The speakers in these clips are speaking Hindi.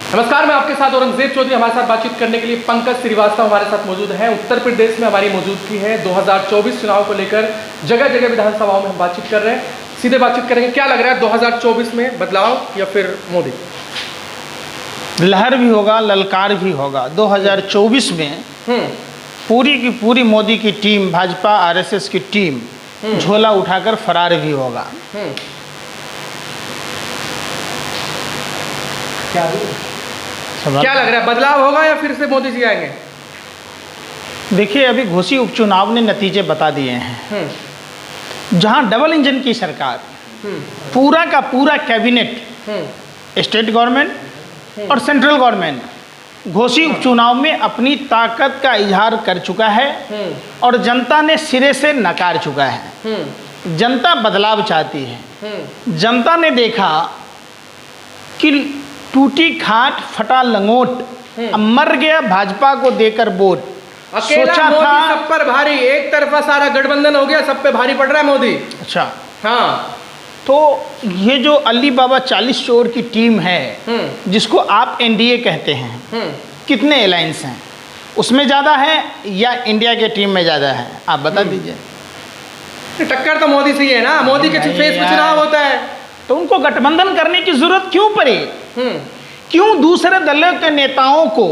नमस्कार, मैं आपके साथ औरंगजेब चौधरी। हमारे साथ बातचीत करने के लिए पंकज श्रीवास्तव हमारे साथ मौजूद हैं। उत्तर प्रदेश में हमारी मौजूदगी है। 2024 चुनाव को लेकर जगह जगह विधानसभाओं में हम बातचीत कर रहे हैं। सीधे बातचीत करेंगे, क्या लग रहा है 2024 में बदलाव या फिर मोदी? लहर भी होगा, ललकार भी होगा। 2024 में पूरी की पूरी मोदी की टीम, भाजपा आरएसएस की टीम झोला उठाकर फरार भी होगा। क्या लग रहा है, बदलाव होगा या फिर से मोदी जी आएंगे? देखिए, अभी घोसी उपचुनाव ने नतीजे बता दिए हैं। जहां डबल इंजन की सरकार, पूरा का पूरा कैबिनेट, स्टेट गवर्नमेंट और सेंट्रल गवर्नमेंट घोसी उपचुनाव में अपनी ताकत का इजहार कर चुका है और जनता ने सिरे से नकार चुका है। जनता बदलाव चाहती है। जनता ने देखा कि टूटी खाट फटा लंगोट, मर गया भाजपा को देकर वोट। सोचा था सब पर भारी, एक तरफा सारा गठबंधन हो गया, सब पे भारी पड़ रहा है मोदी। अच्छा, हाँ, तो ये जो अली बाबा 40 चोर की टीम है, जिसको आप एनडीए कहते हैं, कितने अलायंस हैं? उसमें ज़्यादा है या इंडिया के टीम में ज़्यादा है? आप बता दीजिए। टक्कर तो मोदी से ही है ना, मोदी के फेस पे चुनाव होता है। तो उनको गठबंधन करने की जरूरत क्यों पड़ी? क्यों दूसरे दलों के नेताओं को,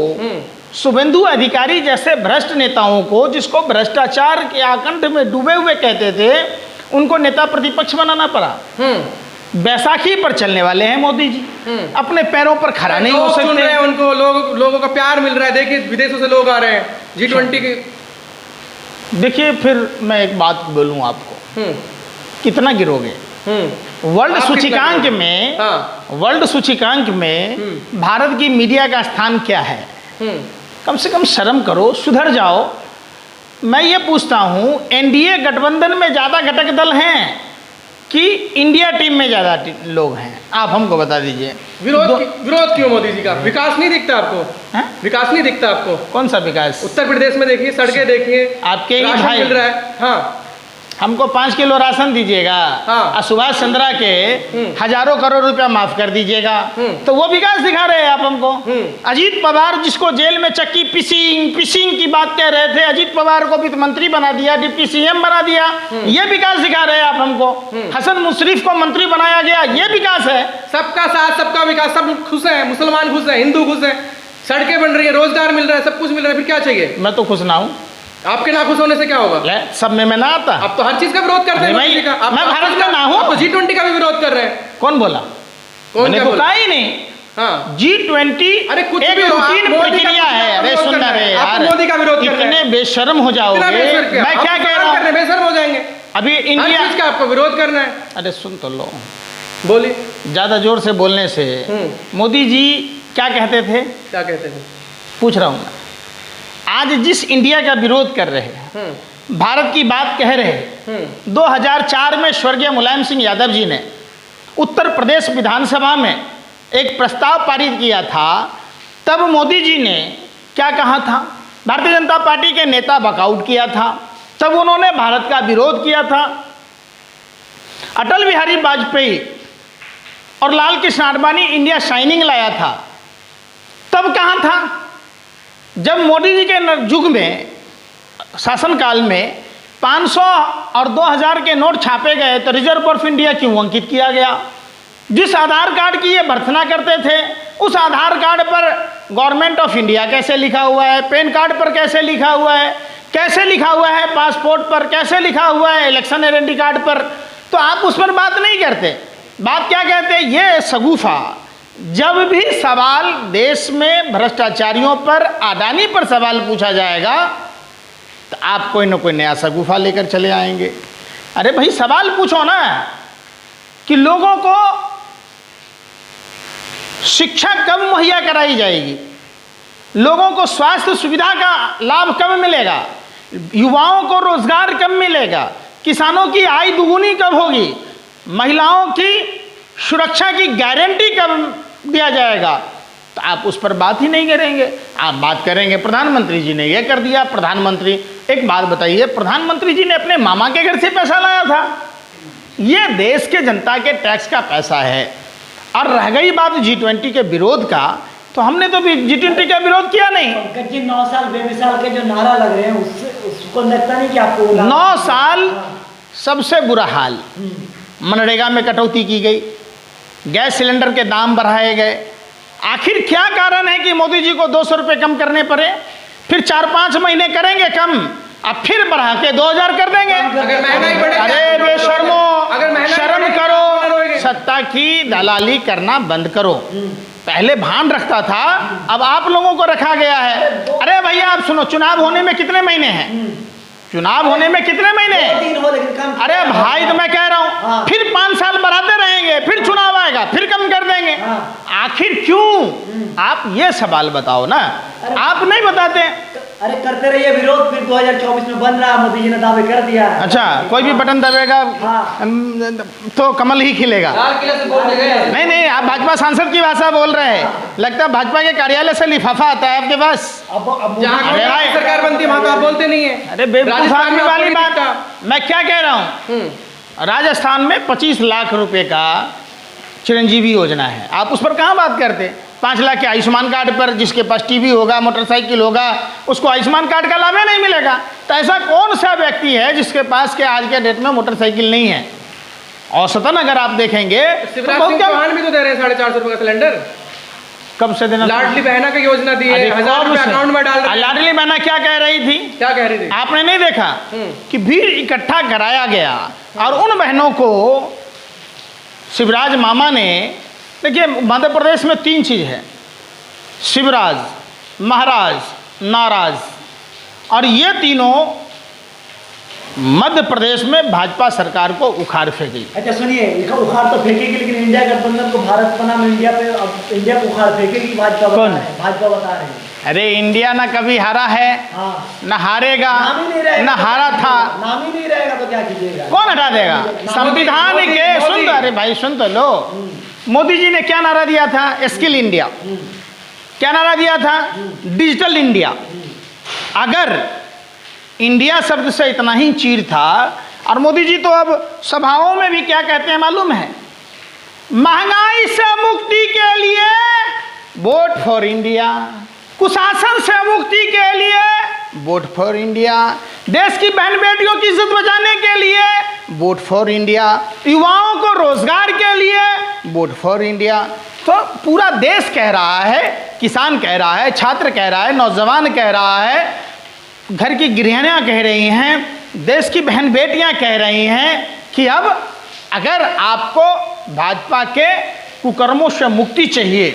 शुभेंदु अधिकारी जैसे भ्रष्ट नेताओं को, जिसको भ्रष्टाचार के आकंठ में डूबे हुए कहते थे, उनको नेता प्रतिपक्ष बनाना पड़ा? बैसाखी पर चलने वाले हैं मोदी जी, अपने पैरों पर खड़ा नहीं हो सकते हैं। उनको लोगों का प्यार मिल रहा है। देखिए, विदेशों से लोग आ रहे हैं G20 के। देखिए, फिर मैं एक बात बोलूं आपको, कितना गिरोगे? वर्ल्ड सूचकांक में भारत की मीडिया का स्थान क्या है? कम से कम शर्म करो, सुधर जाओ। मैं ये पूछता हूँ, एनडीए गठबंधन में ज़्यादा घटक दल हैं कि इंडिया टीम में ज़्यादा लोग हैं? आप हमको बता दीजिए। विरोध क्यों मोदी जी का? विकास नहीं दिखता आपको? विकास नहीं दिखता आपको? कौन सा विकास? उत्तर प्रदेश में देखिए, सड़कें देखिए, आपके ही भाई मिल रहा है। हाँ, हमको 5 किलो राशन दीजिएगा, और सुभाष चंद्रा के हजारों करोड़ रुपया माफ कर दीजिएगा, तो वो विकास दिखा रहे हैं आप हमको। अजीत पवार, जिसको जेल में चक्की पिसिंग की बात कह रहे थे, अजीत पवार को वित्त मंत्री बना दिया, डिप्टी सीएम बना दिया, ये विकास दिखा रहे हैं आप हमको। हसन मुशर्रफ को मंत्री बनाया गया, ये विकास है। सबका साथ सबका विकास, सब खुश हैं, मुसलमान खुश हैं, हिंदू खुश हैं, सड़कें बन रही है, रोजगार मिल रहा है, सब कुछ मिल रहा है, फिर क्या चाहिए? मैं तो खुश ना हूँ। आपके ना खुश होने से क्या होगा? सब में मैं ना आता। आप तो हर चीज का विरोध करते हैं। मैं भारत में ना हूँ, तो G20 का भी विरोध कर रहे हैं। कौन बोला? मैंने तो कहा ही नहीं। हाँ, G20 अरे कुछ एक रूटीन प्रक्रिया है। अरे सुन रहे यार, मोदी का विरोध कर रहे हैं। इतने बेशर्म हो जाओगे। मैं क्या कह रहा हूँ, बेशर्म हो जाएंगे। अभी इंडिया का आपको विरोध करना है। अरे सुन तो लो, बोलिए। ज्यादा जोर से बोलने से मोदी जी क्या कहते थे? क्या कहते थे? पूछ रहा हूँ मैं। आज जिस इंडिया का विरोध कर रहे हैं, भारत की बात कह रहे हैं, 2004 में स्वर्गीय मुलायम सिंह यादव जी ने उत्तर प्रदेश विधानसभा में एक प्रस्ताव पारित किया था। तब मोदी जी ने क्या कहा था? भारतीय जनता पार्टी के नेता वॉकआउट किया था, तब उन्होंने भारत का विरोध किया था। अटल बिहारी वाजपेयी और लाल कृष्ण आडवाणी इंडिया शाइनिंग लाया था, तब कहाँ था? जब मोदी जी के युग में, शासनकाल में 500 और 2000 के नोट छापे गए, तो रिजर्व ऑफ इंडिया क्यों अंकित किया गया? जिस आधार कार्ड की ये भर्त्सना करते थे, उस आधार कार्ड पर गवर्नमेंट ऑफ इंडिया कैसे लिखा हुआ है? पैन कार्ड पर कैसे लिखा हुआ है? कैसे लिखा हुआ है पासपोर्ट पर? कैसे लिखा हुआ है इलेक्शन आइडेंटिटी कार्ड पर? तो आप उस पर बात नहीं करते। बात क्या कहते? ये शगुफा। जब भी सवाल देश में भ्रष्टाचारियों पर, अडानी पर सवाल पूछा जाएगा, तो आप कोई ना कोई नया शगुफा लेकर चले आएंगे। अरे भाई, सवाल पूछो ना कि लोगों को शिक्षा कब मुहैया कराई जाएगी, लोगों को स्वास्थ्य सुविधा का लाभ कब मिलेगा, युवाओं को रोजगार कब मिलेगा, किसानों की आय दुगुनी कब होगी, महिलाओं की सुरक्षा की गारंटी कब दिया जाएगा? तो आप उस पर बात ही नहीं करेंगे। आप बात करेंगे प्रधानमंत्री जी ने ये कर दिया। प्रधानमंत्री, एक बात बताइए, प्रधानमंत्री जी ने अपने मामा के घर से पैसा लाया था? ये देश के जनता के टैक्स का पैसा है। और रह गई बात G20 के विरोध का, तो हमने तो G20 का विरोध किया नहीं। पंकज जी 9 साल बेमिसाल के जो नारा लग रहे हैं उसको लगता नहीं कि आपको 9 साल सबसे बुरा हाल। मनरेगा में कटौती की गई, गैस सिलेंडर के दाम बढ़ाए गए। आखिर क्या कारण है कि मोदी जी को 200 रुपये कम करने पड़े? फिर 4-5 महीने करेंगे कम, अब फिर बढ़ा के 2000 कर देंगे। अगर महंगाई बढ़े, अरे बेशर्मो, अगर महंगाई शर्म बढ़े, करो, सत्ता की दलाली करना बंद करो। पहले भान रखता था, अब आप लोगों को रखा गया है। अरे भैया आप सुनो, चुनाव होने में कितने महीने हैं? चुनाव होने में कितने महीने? 3 हो, लेकिन कम। अरे भाई तो मैं कह रहा हूँ, फिर 5 साल बढ़ाते रहेंगे, फिर चुनाव आएगा, फिर कम कर देंगे। आखिर क्यों? आप ये सवाल बताओ ना, आप नहीं बताते। अरे करते रहिए विरोध, फिर 2024 में बन रहा, मोदी जी ने दावे कर दिया। अच्छा, कोई भी बटन दबेगा तो कमल ही खिलेगा। लाल किले से बोल गए। नहीं, आप भाजपा सांसद की भाषा बोल रहे हैं। लगता है भाजपा के कार्यालय से लिफाफा आता है आपके पास। अब जहाँ अरे भाई, सरकार बनती है वहाँ तो आप बोलते नहीं है। अरे बेवकूफ राजस्थान में आदमी वाली आपको बात। नहीं मैं क्या कह रहा हूँ, राजस्थान में 25 लाख रुपए का चिरंजीवी योजना है, आप उस पर कहाँ बात करते? 5 लाख के आयुष्मान कार्ड पर जिसके पास टीवी होगा, मोटरसाइकिल होगा, उसको आयुष्मान कार्ड का लाभ नहीं मिलेगा। तो ऐसा कौन सा व्यक्ति है जिसके पास के आज के डेट में मोटरसाइकिल नहीं है? औसतन अगर आप देखेंगे तो शिवराज बहुत सिंह कम। चौहान भी तो दे रहे हैं 450 रुपए का सिलेंडर। कब से देना? लाडली बहना की योजना दी है, अरे 1000 कब रुपए से? अकाउंट में डाल रहे हैं। लाडली बहना क्या कह रही थी? क्या कह रही थी? आपने नहीं देखा कि भीड़ इकट्ठा कराया गया और उन बहनों को शिवराज मामा ने, देखिए मध्य प्रदेश में 3 चीज़ है, शिवराज, महाराज, नाराज, और ये तीनों मध्य प्रदेश में भाजपा सरकार को उखाड़ फेंकी। अच्छा सुनिए, उखाड़ तो फेंकेगी, लेकिन इंडिया गठबंधन को भारत बनाम इंडिया पे, अब इंडिया को उखाड़ फेंकेगी भाजपा। कौन? भाजपा बता रहे हैं। अरे इंडिया ना कभी हारा है, हाँ, ना हारेगा, नाम ही नहीं रहेगा, ना हारा था। नाम ही नहीं रहेगा तो क्या कीजिएगा? कौन हटा देगा? संविधान के सुन तो, अरे भाई सुन तो लो, मोदी जी ने क्या नारा दिया था? Skill India. क्या नारा दिया था? Digital India. अगर इंडिया शब्द से इतना ही चीर था, और मोदी जी तो अब सभाओं में भी क्या कहते हैं मालूम है? महंगाई से मुक्ति के लिए वोट फॉर इंडिया, कुशासन से मुक्ति के लिए वोट फॉर इंडिया, देश की बहन बेटियों की इज्जत बचाने के लिए वोट फॉर इंडिया, युवाओं को रोजगार के लिए वोट फॉर इंडिया। तो पूरा देश कह रहा है, किसान कह रहा है, छात्र कह रहा है, नौजवान कह रहा है, घर की गृहिणियाँ कह रही हैं, देश की बहन बेटियाँ कह रही हैं कि अब अगर आपको भाजपा के कुकर्मों से मुक्ति चाहिए,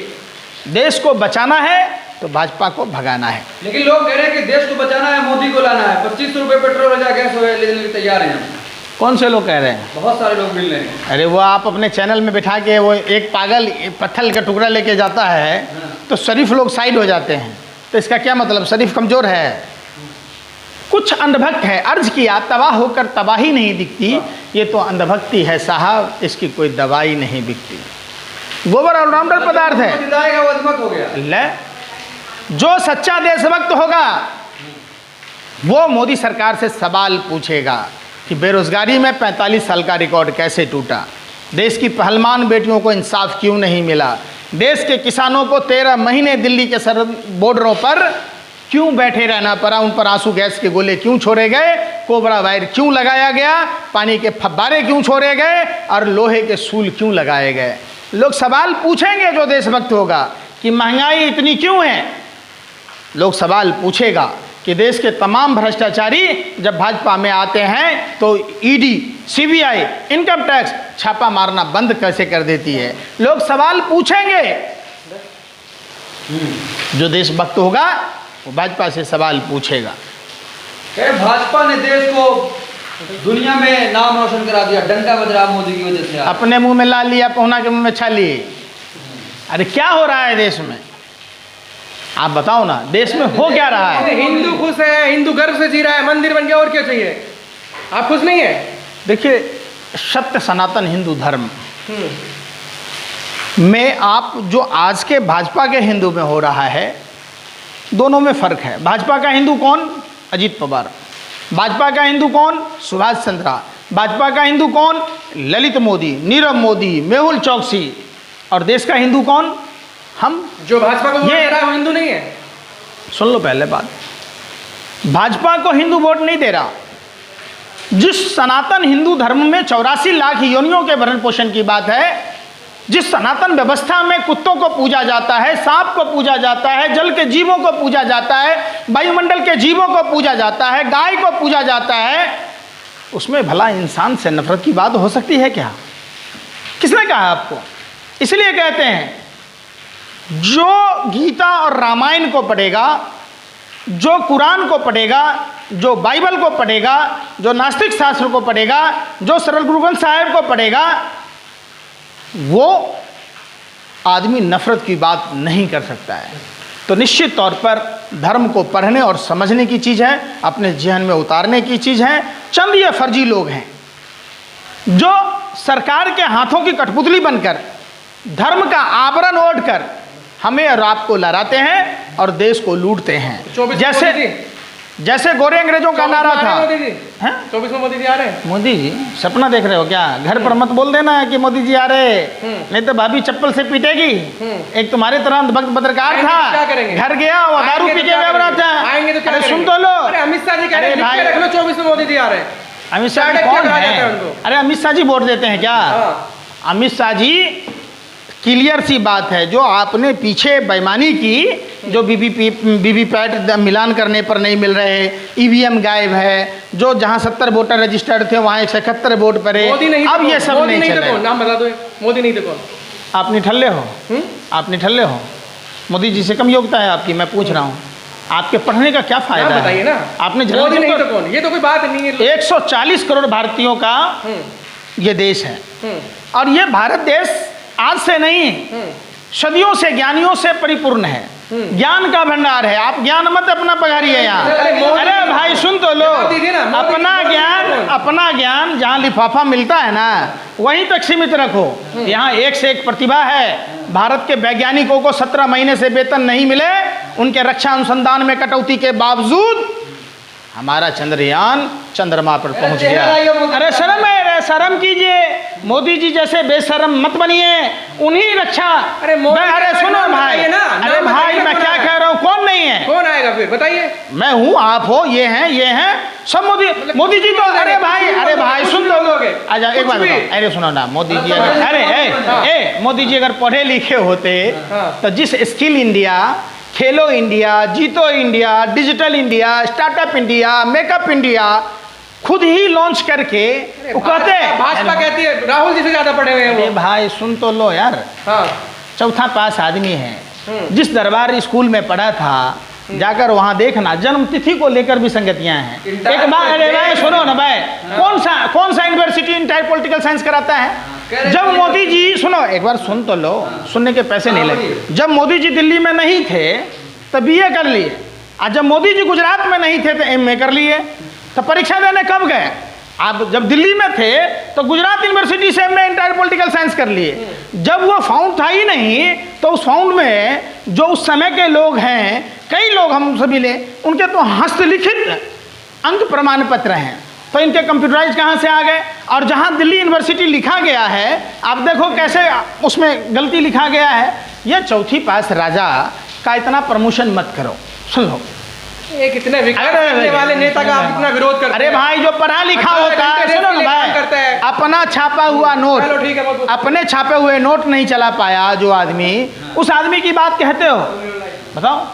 देश को बचाना है, तो भाजपा को भगाना है। लेकिन लोग कह रहे हैं कि देश को बचाना है, मोदी को लाना है। 25 रुपए पेट्रोल हो गैस हो लेने के लिए तैयार हैं। कौन से लोग कह रहे हैं? बहुत सारे लोग मिल रहे हैं। अरे वो आप अपने चैनल में बिठा के, वो एक पागल पत्थर का टुकड़ा लेके जाता है तो शरीफ लोग साइड हो जाते हैं। तो इसका क्या मतलब? शरीफ कमज़ोर है, कुछ अंधभक्त है। अर्ज किया, तबाह होकर तबाही नहीं दिखती, ये तो अंधभक्ति है साहब, इसकी कोई दवाई नहीं बिकती। गोबर ऑलराउंडर पदार्थ है। वो अजमत हो गया। ले, जो सच्चा देशभक्त होगा वो मोदी सरकार से सवाल पूछेगा कि बेरोजगारी में 45 साल का रिकॉर्ड कैसे टूटा, देश की पहलवान बेटियों को इंसाफ क्यों नहीं मिला, देश के किसानों को 13 महीने दिल्ली के सरहद बॉर्डरों पर क्यों बैठे रहना पड़ा, उन पर आंसू गैस के गोले क्यों छोड़े गए, कोबरा वायर क्यों लगाया गया, पानी के फव्वारे क्यों छोड़े गए और लोहे के सूल क्यों लगाए गए। लोग सवाल पूछेंगे जो देशभक्त होगा कि महंगाई इतनी क्यों है। लोग सवाल पूछेगा कि देश के तमाम भ्रष्टाचारी जब भाजपा में आते हैं तो ईडी, सीबीआई, इनकम टैक्स छापा मारना बंद कैसे कर देती है। लोग सवाल पूछेंगे। जो देशभक्त होगा वो भाजपा से सवाल पूछेगा। भाजपा ने देश को दुनिया में नाम रोशन करा दिया, डंका बज रहा मोदी की वजह से। अपने मुंह में ला लिया, पहुना के मुंह में छा लिए। अरे क्या हो रहा है देश में, आप बताओ ना, देश में हो क्या रहा है? हिंदू खुश है, हिंदू गर्व से जी रहा है, मंदिर बन गया, और क्या चाहिए? आप खुश नहीं है? देखिए, सत्य सनातन हिंदू धर्म में आप जो आज के भाजपा के हिंदू में हो रहा है, दोनों में फर्क है। भाजपा का हिंदू कौन? अजीत पवार। भाजपा का हिंदू कौन? सुभाष चंद्रा। भाजपा का हिंदू कौन? ललित मोदी, नीरव मोदी, मेहुल चौकसी। और देश का हिंदू कौन? हम जो भाजपा को वोट ये- दे रहा है वो हिंदू नहीं है। सुन लो पहले बात, भाजपा को हिंदू वोट नहीं दे रहा। जिस सनातन हिंदू धर्म में 84 लाख योनियों के भरण पोषण की बात है, जिस सनातन व्यवस्था में कुत्तों को पूजा जाता है, सांप को पूजा जाता है, जल के जीवों को पूजा जाता है, वायुमंडल के जीवों को पूजा जाता है, गाय को पूजा जाता है, उसमें भला इंसान से नफरत की बात हो सकती है क्या? किसने कहा आपको? इसलिए कहते हैं जो गीता और रामायण को पढ़ेगा, जो कुरान को पढ़ेगा, जो बाइबल को पढ़ेगा, जो नास्तिक शास्त्र को पढ़ेगा, जो सरल गुरु ग्रंथ साहिब को पढ़ेगा, वो आदमी नफरत की बात नहीं कर सकता है। तो निश्चित तौर पर धर्म को पढ़ने और समझने की चीज़ है, अपने जीवन में उतारने की चीज़ है। चंद ये फर्जी लोग हैं जो सरकार के हाथों की कठपुतली बनकर धर्म का आवरण ओढ़कर हमें और आपको लहराते हैं और देश को लूटते हैं। जैसे गोरे अंग्रेजों का नारा था। मोदी जी हैं? 24 में मोदी जी आ रहे हैं। मोदी जी सपना देख रहे हो क्या? घर पर मत बोल देना है कि मोदी जी आ रहे, नहीं तो भाभी चप्पल से पीटेगी। एक तुम्हारे तरह भक्त पत्रकार आएंगे था, तो क्या करेंगे? घर गया वो दारू आएंगे पी तो के क्या बेवड़ा करेंगे? था। आएंगे तो क्या अरे सुन करेंगे? तो लो, अरे अमित शाह जी कह रहे हैं अरे लिख के भाई- रख लो 24 में मोदी जी आ रहे हैं। अमित शाह जी डायरेक्ट कौन क्या कहा जाता है है? उनको? अरे अमित शाह जी वोट देते हैं क्या? हाँ। अमित शाह जी क्लियर सी बात है, जो आपने पीछे बेईमानी की, जो वीवीपैट मिलान करने पर नहीं मिल रहे, ईवीएम गायब है, जो जहां 70 वोटर रजिस्टर्ड थे वहां 171 वोट पड़े, मोदी नहीं अब ये सब मोदी नहीं नहीं तो चले। कौन? नाम बता दो। मोदी नहीं तो कौन? आप निठल्ले हो? आप निठल्ले हो? मोदी जी से कम योग्यता है आपकी? मैं पूछ रहा हूँ, आपके पढ़ने का क्या फायदा नाम है? बताइए ना। आपने मोदी नहीं तो कौन? ये तो कोई बात नहीं है। 140 करोड़ भारतीयों का ये देश है, और ये भारत देश आज से नहीं, सदियों से ज्ञानियों से परिपूर्ण है। ज्ञान का भंडार है। आप ज्ञान मत अपना पगारिए यहाँ। अरे भाई सुन तो लो, अपना ज्ञान जहाँ लिफाफा मिलता है ना वहीं तक सीमित रखो। यहाँ एक से एक प्रतिभा है। भारत के वैज्ञानिकों को 17 महीने से वेतन नहीं मिले, उनके रक्षा अनुसंधान में कटौती के बावजूद हमारा चंद्रयान चंद्रमा पर पहुंच गया। अरे शर्म है, शर्म कीजिए। मोदी जी जैसे बेशर्म मत बनिए। उन्हीं रक्षा अरे सुनो भाई, अरे भाई मैं क्या कह रहा हूँ, कौन नहीं है? कौन आएगा फिर बताइए? मैं हूँ, आप हो, ये हैं सब मोदी जी तो। अरे भाई सुन लो लोग, अच्छा एक बात बताओ, अरे सुनो ना, मोदी जी अगर मोदी जी अगर पढ़े लिखे होते तो जिस स्किल इंडिया, खेलो इंडिया, जीतो India, digital India, startup India, makeup India खुद ही लॉन्च करके वो कहते हैं, भाजपा कहती है राहुल जी से ज्यादा पढ़े हुए हैं अरे वो। भाई सुन तो लो यार, हाँ। चौथा पास आदमी है, जिस दरबार स्कूल में पढ़ा था जाकर वहां देखना, जन्म तिथि को लेकर भी संगतियां हैं। एक बार अरे भाई सुनो ना भाई, कौन सा यूनिवर्सिटी इंटायर पॉलिटिकल साइंस कराता है? जब मोदी जी, सुनो एक बार सुन तो लो, सुनने के पैसे नहीं लगे। जब मोदी जी दिल्ली में नहीं थे तो BA कर लिए, और जब मोदी जी गुजरात में नहीं थे तो MA कर लिए। तो परीक्षा देने कब गए? आप जब दिल्ली में थे तो गुजरात यूनिवर्सिटी से MA इंटायर पॉलिटिकल साइंस कर लिए। जब वो फाउंड था ही नहीं तो उस फाउंड में जो उस समय के लोग हैं, कई लोग हम सभी ले, उनके तो हस्तलिखित अंक प्रमाण पत्र हैं, तो इनके कंप्यूटराइज कहाँ से आ गए? और जहाँ दिल्ली यूनिवर्सिटी लिखा गया है, आप देखो कैसे उसमें गलती लिखा गया है। ये चौथी पास राजा का इतना प्रमोशन मत करो। सुन लो, एक इतने विकास करने वाले नेता का आप इतना विरोध करते हैं। अरे भाई जो पढ़ा लिखा होता है, सुनो ना भाई, अपना छापा हुआ नोट, चलो ठीक है, अपने छापे हुए नोट नहीं चला पाया जो आदमी, उस आदमी की बात कहते हो? बताओ।